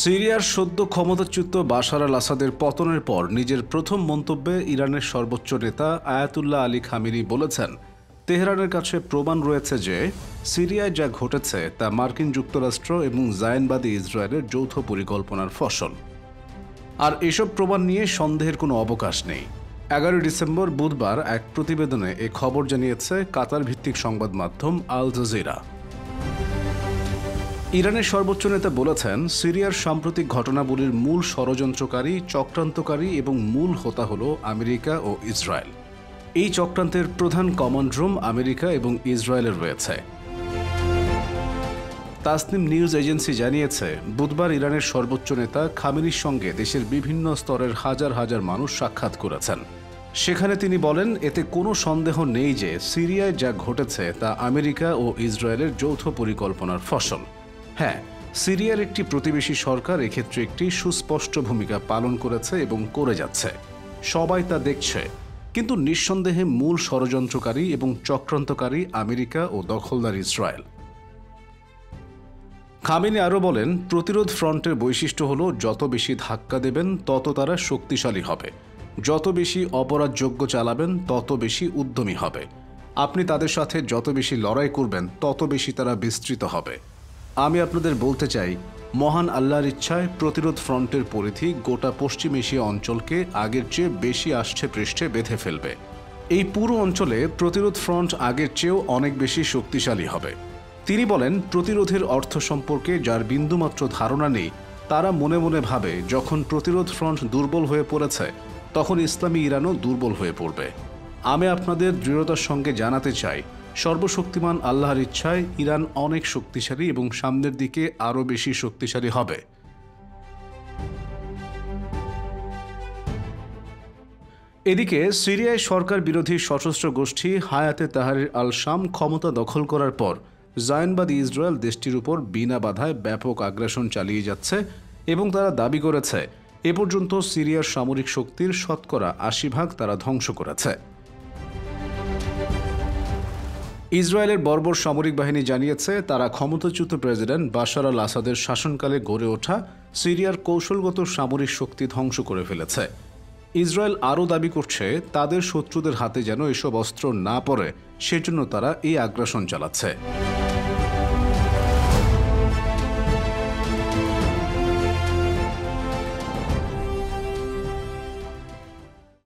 সিরিয়ার সদ্য ক্ষমতাচ্যুত বাশার আল আসাদের পতনের পর নিজের প্রথম মন্তব্যে ইরানের সর্বোচ্চ নেতা আয়াতুল্লাহ আলী খামেনি বলেছেন, তেহরানের কাছে প্রমাণ রয়েছে যে সিরিয়ায় যা ঘটেছে তা মার্কিন যুক্তরাষ্ট্র এবং জায়নবাদী ইসরায়েলের যৌথ পরিকল্পনার ফসল। আর এসব প্রমাণ নিয়ে সন্দেহের কোনো অবকাশ নেই। 11 ডিসেম্বর বুধবার এক প্রতিবেদনে এ খবর জানিয়েছে কাতার ভিত্তিক সংবাদ মাধ্যম আল জাজিরা। ইরানের সর্বোচ্চ নেতা বলেছেন, সিরিয়ার সাম্প্রতিক ঘটনাবলীর মূল ষড়যন্ত্রকারী, চক্রান্তকারী এবং মূল হোতা হল আমেরিকা ও ইসরায়েল। এই চক্রান্তের প্রধান কমান্ড রুম আমেরিকা এবং ইসরায়েলের রয়েছে। তাসনিম নিউজ এজেন্সি জানিয়েছে, বুধবার ইরানের সর্বোচ্চ নেতা খামেনির সঙ্গে দেশের বিভিন্ন স্তরের হাজার হাজার মানুষ সাক্ষাৎ করেছেন। সেখানে তিনি বলেন, এতে কোনো সন্দেহ নেই যে সিরিয়ায় যা ঘটেছে তা আমেরিকা ও ইসরায়েলের যৌথ পরিকল্পনার ফসল। হ্যাঁ, সিরিয়ার একটি প্রতিবেশী সরকার এক্ষেত্রে একটি সুস্পষ্ট ভূমিকা পালন করেছে এবং করে যাচ্ছে। সবাই তা দেখছে, কিন্তু নিঃসন্দেহে মূল ষড়যন্ত্রকারী এবং চক্রান্তকারী আমেরিকা ও দখলদার ইসরায়েল। খামেনি আরও বলেন, প্রতিরোধ ফ্রন্টের বৈশিষ্ট্য হল যত বেশি ধাক্কা দেবেন তত তারা শক্তিশালী হবে, যত বেশি অপরাধযোগ্য চালাবেন তত বেশি উদ্যমী হবে। আপনি তাদের সাথে যত বেশি লড়াই করবেন তত বেশি তারা বিস্তৃত হবে। আমি আপনাদের বলতে চাই, মহান আল্লাহর ইচ্ছায় প্রতিরোধ ফ্রন্টের পরিধি গোটা পশ্চিম এশিয়া অঞ্চলকে আগের চেয়ে বেশি আষ্ঠে পৃষ্ঠে বেঁধে ফেলবে। এই পুরো অঞ্চলে প্রতিরোধ ফ্রন্ট আগের চেয়েও অনেক বেশি শক্তিশালী হবে। তিনি বলেন, প্রতিরোধের অর্থ সম্পর্কে যার বিন্দুমাত্র ধারণা নেই তারা মনে মনে ভাবে যখন প্রতিরোধ ফ্রন্ট দুর্বল হয়ে পড়েছে তখন ইসলামী ইরানও দুর্বল হয়ে পড়বে। আমি আপনাদের দৃঢ়তার সঙ্গে জানাতে চাই, সর্বশক্তিমান আল্লাহর ইচ্ছায় ইরান অনেক শক্তিশালী এবং সামনের দিকে আরও বেশি শক্তিশালী হবে। এদিকে সিরিয়ায় সরকার বিরোধী সশস্ত্র গোষ্ঠী হায়াতে তাহরির আল শাম ক্ষমতা দখল করার পর জায়নবাদী ইসরায়েল দেশটির উপর বিনা বাধায় ব্যাপক আগ্রাসন চালিয়ে যাচ্ছে এবং তারা দাবি করেছে এ পর্যন্ত সিরিয়ার সামরিক শক্তির শতকরা ৮০% তারা ধ্বংস করেছে। ইসরায়েলের বর্বর সামরিক বাহিনী জানিয়েছে, তারা ক্ষমতাচ্যুত প্রেসিডেন্ট বাশার আল আসাদের শাসনকালে গড়ে ওঠা সিরিয়ার কৌশলগত সামরিক শক্তি ধ্বংস করে ফেলেছে। ইসরায়েল আরও দাবি করছে, তাদের শত্রুদের হাতে যেন এসব অস্ত্র না পড়ে সেজন্য তারা এই আগ্রাসন চালাচ্ছে।